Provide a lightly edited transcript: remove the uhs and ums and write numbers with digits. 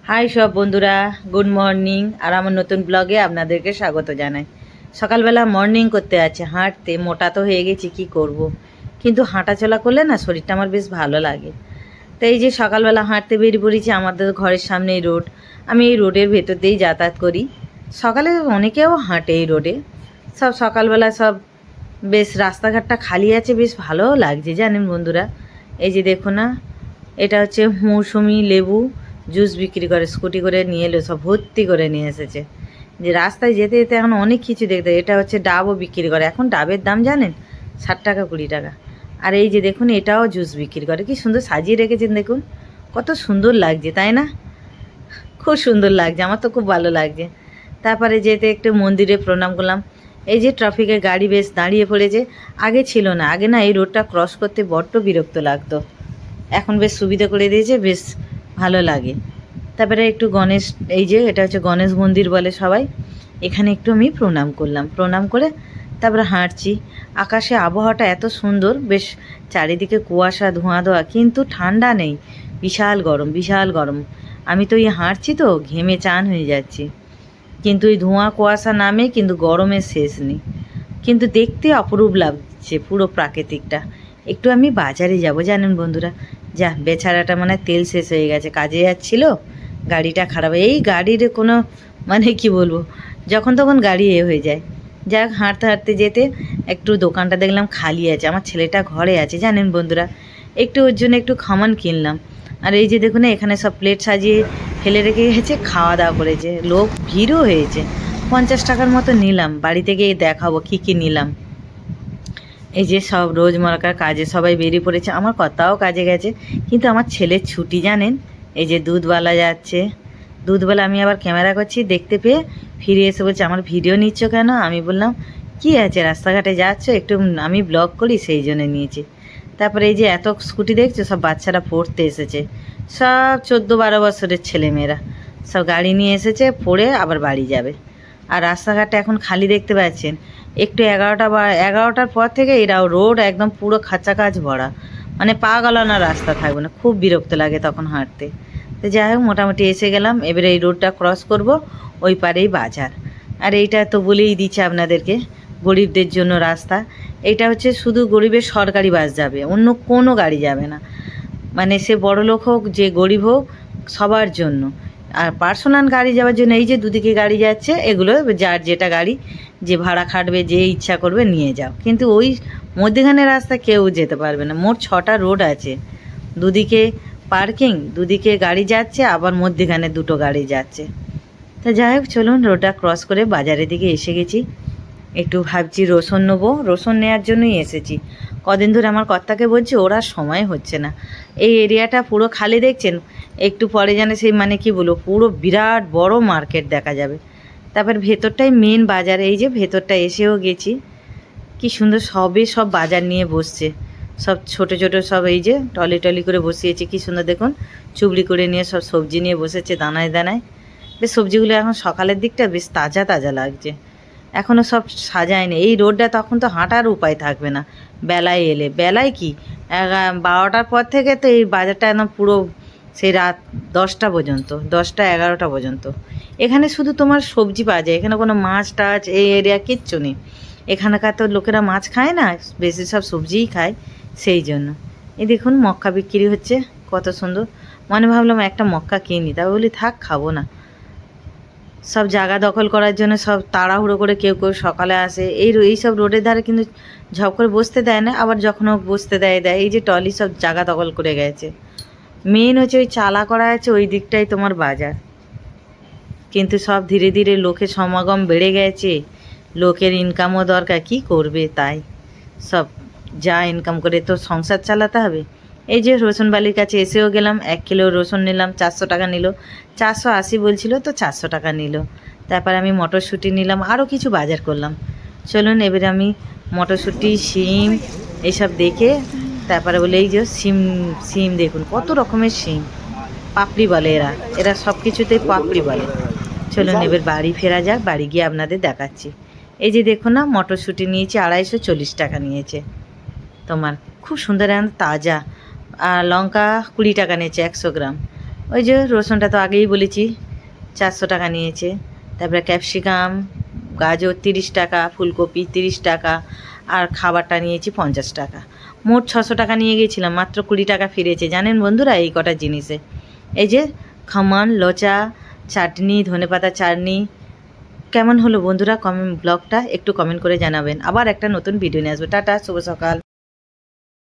High সব বন্ধুরা, good morning. আর আমার নতুন ব্লগে আপনাদেরকে স্বাগত জানাই। সকালবেলা মর্নিং করতে আছে, হাঁটতে। মোটা তো হয়ে গেছি, কি করব। কিন্তু হাঁটাচলা করলে না শরীরটা আমার বেশ ভালো লাগে। তো এই যে সকালবেলা হাঁটতে বেরিয়ে পড়েছি। আমাদের ঘরের সামনেই রোড, আমি এই রোডের ভেতর দিয়েই যাতায়াত করি। সকালে অনেকেও হাঁটে এই রোডে। সব সকালবেলা সব বেশ রাস্তাঘাটটা খালি আছে, বেশ ভালোও লাগছে জানেন বন্ধুরা। এই যে দেখো না, এটা হচ্ছে মৌসুমি লেবু জুস বিক্রি করে, স্কুটি করে নিয়ে এলো, সব ভর্তি করে নিয়ে এসেছে। যে রাস্তায় যেতে যেতে এখন অনেক কিছু দেখতে। এটা হচ্ছে ডাবও বিক্রি করে। এখন ডাবের দাম জানেন 60 টাকা 20 টাকা। আর এই যে দেখুন, এটাও জুস বিক্রি করে। কি সুন্দর সাজিয়ে রেখেছেন দেখুন, কত সুন্দর লাগছে তাই না? খুব সুন্দর লাগছে, আমার তো খুব ভালো লাগছে। তারপরে যেতে একটু মন্দিরে প্রণাম করলাম। এই যে ট্রাফিকের গাড়ি বেশ দাঁড়িয়ে পড়েছে। আগে ছিল না, আগে না এই রোডটা ক্রস করতে বড্ড বিরক্ত লাগতো। এখন বেশ সুবিধা করে দিয়েছে, বেশ ভালো লাগে। তারপরে একটু গণেশ, এই যে এটা হচ্ছে গণেশ মন্দির বলে সবাই, এখানে একটু আমি প্রণাম করলাম। প্রণাম করে তারপরে হাঁটছি। আকাশে আবহাওয়াটা এত সুন্দর, বেশ চারিদিকে কুয়াশা ধোঁয়া ধোঁয়া, কিন্তু ঠান্ডা নেই। বিশাল গরম, বিশাল গরম। আমি তো এই হাঁটছি তো ঘেমে চান হয়ে যাচ্ছি। কিন্তু এই ধোঁয়া কুয়াশা নামে, কিন্তু গরমের শেষ নেই। কিন্তু দেখতে অপরূপ লাগছে পুরো প্রাকৃতিকটা। একটু আমি বাজারে যাব জানেন বন্ধুরা। যা বেচারাটা মানে তেল শেষ হয়ে গেছে, কাজে যাচ্ছিল, গাড়িটা খারাপ। এই গাড়ির কোনো মানে কি বলবো, যখন তখন গাড়ি হয়ে যায়। যাক, হাঁটতে হাঁটতে যেতে একটু দোকানটা দেখলাম খালি আছে। আমার ছেলেটা ঘরে আছে জানেন বন্ধুরা, একটু ওর জন্য একটু খামান কিনলাম। আর এই যে দেখুন, এখানে সব প্লেট সাজিয়ে ফেলে রেখে গেছে, খাওয়া দাওয়া করেছে, লোক ভিড়ও হয়েছে। 50 টাকার মতো নিলাম, বাড়িতে গিয়ে দেখাবো কী কী নিলাম। এই যে সব রোজমরকার কাজে সবাই বেরিয়ে পড়েছে। আমার কর্তাও কাজে গেছে, কিন্তু আমার ছেলের ছুটি জানেন। এই যে দুধওয়ালা যাচ্ছে, দুধওয়ালা আমি আবার ক্যামেরা করছি, দেখতে পেয়ে ফিরে এসে বলছে আমার ভিডিও নিচ্ছ কেন? আমি বললাম কি আছে, রাস্তাঘাটে যাচ্ছ, একটু আমি ব্লগ করি, সেই জন্য নিয়েছি। তারপরে এই যে এত স্কুটি দেখছো, সব বাচ্চারা পড়তে এসেছে, সব 14-12 বছরের ছেলেমেয়েরা সব গাড়ি নিয়ে এসেছে, পড়ে আবার বাড়ি যাবে। আর রাস্তাঘাটটা এখন খালি দেখতে পাচ্ছেন। একটু 11টার পর থেকে এরাও রোড একদম পুরো খাঁচা কাজ ভরা, মানে পা গলানো রাস্তা থাকবে না, খুব বিরক্ত লাগে তখন হাঁটতে। তো যাই হোক, মোটামুটি এসে গেলাম। এবারে এই রোডটা ক্রস করব, ওই পারেই বাজার। আর এইটা তো বলেই দিচ্ছে আপনাদেরকে, গরিবদের জন্য রাস্তা। এইটা হচ্ছে শুধু গরিবের সরকারি বাস যাবে, অন্য কোনো গাড়ি যাবে না। মানে সে বড়লোক হোক, যে গরিব হোক, সবার জন্য। আর পার্সোনাল গাড়ি যাওয়ার জন্য এই যে দুদিকে গাড়ি যাচ্ছে, এগুলো যার যেটা গাড়ি, যে ভাড়া খাটবে, যে ইচ্ছা করবে নিয়ে যাও। কিন্তু ওই মধ্যেখানে রাস্তা কেউ যেতে পারবে না। মোট 6টা রোড আছে, দুদিকে পার্কিং, দুদিকে গাড়ি যাচ্ছে, আবার মধ্যেখানে দুটো গাড়ি যাচ্ছে। তা যাই হোক, চলুন রোডটা ক্রস করে বাজারের দিকে এসে গেছি। একটু ভাবছি রসুন নেবো, রসুন নেওয়ার জন্যই এসেছি। কদিন ধরে আমার কর্তাকে বলছি, ওরা সময় হচ্ছে না। এই এরিয়াটা পুরো খালি দেখছেন, একটু পরে যেন সেই মানে কি বলবো, পুরো বিরাট বড় মার্কেট দেখা যাবে। তারপর ভেতরটাই মেন বাজার। এই যে ভেতরটা এসেও গেছি, কি সুন্দর সব বাজার নিয়ে বসছে। সব ছোট ছোট সব এই যে টলি টলি করে বসিয়েছে, কি সুন্দর দেখুন, চুবড়ি করে নিয়ে সব সবজি নিয়ে বসেছে দানায় দানায়। বেশ সবজিগুলো এখন সকালের দিকটা বেশ তাজা তাজা লাগছে, এখনও সব সাজায়নি। এই রোডটা তখন তো হাঁটার উপায় থাকবে না বেলায় এলে। বেলায় কি 12টার পর থেকে তো এই বাজারটা একদম পুরো সেই রাত 10টা পর্যন্ত, 10টা 11টা পর্যন্ত। এখানে শুধু তোমার সবজি পাওয়া যায়, এখানে কোনো মাছ টাছ এই এরিয়া কিচ্ছু নেই। এখানকার তো লোকেরা মাছ খায় না, বেশি সব সবজিই খায়, সেই জন্য। এই দেখুন মক্কা বিক্রি হচ্ছে, কত সুন্দর। মনে ভাবলাম একটা মক্কা কিনি, তা বলি থাক, খাবো না। সব জায়গা দখল করার জন্য সব তাড়াহুড়ো করে কেউ কেউ সকালে আসে। এই সব রোডের ধারে কিন্তু ঝপ করে বসতে দেয় না, আবার যখনও বসতে দেয়। এই যে টলি সব জায়গা দখল করে গেছে। মেন হচ্ছে ওই চালা করা আছে, ওই দিকটাই তোমার বাজার। কিন্তু সব ধীরে ধীরে লোকের সমাগম বেড়ে গেছে, লোকের ইনকামও দরকার, কি করবে তাই। সব যা ইনকাম করে তো সংসার চালাতে হবে। এই যে রসুন বালির কাছে এসেও গেলাম, 1 কিলো রসুন নিলাম, 400 টাকা নিল। 480 বলছিল তো 400 টাকা নিল। তারপর আমি মটরশুঁটি নিলাম, আরও কিছু বাজার করলাম। চলুন এবারে আমি মটরশুঁটি, শিম এইসব দেখে তারপরে বলে, এই যে শিম, শিম দেখুন কত রকমের শিম, পাপড়ি বলে এরা, এরা সব কিছুতেই পাপড়ি বলে। চলুন এবার বাড়ি ফেরা যাক, বাড়ি গিয়ে আপনাদের দেখাচ্ছি। এই যে দেখুন না, মটরশুঁটি নিয়েছি 240 টাকা নিয়েছে তোমার, খুব সুন্দর এখন তাজা। আর লঙ্কা 20 টাকা নিয়েছে 100 গ্রাম। ওই যে রসুনটা তো আগেই বলেছি 400 টাকা নিয়েছে। তারপরে ক্যাপসিকাম, গাজর 30 টাকা, ফুলকপি 30 টাকা, আর খাবারটা নিয়েছি 50 টাকা। মোট 600 টাকা নিয়ে গিয়েছিলাম, মাত্র 20 টাকা ফিরেছে জানেন বন্ধুরা এই কটা জিনিসে। এই যে খামান, লচা, চাটনি, ধনেপাতা চাটনি। কেমন হলো বন্ধুরা ব্লগটা একটু কমেন্ট করে জানাবেন। আবার একটা নতুন ভিডিও নিয়ে আসবো। টাটা, শুভ সকাল।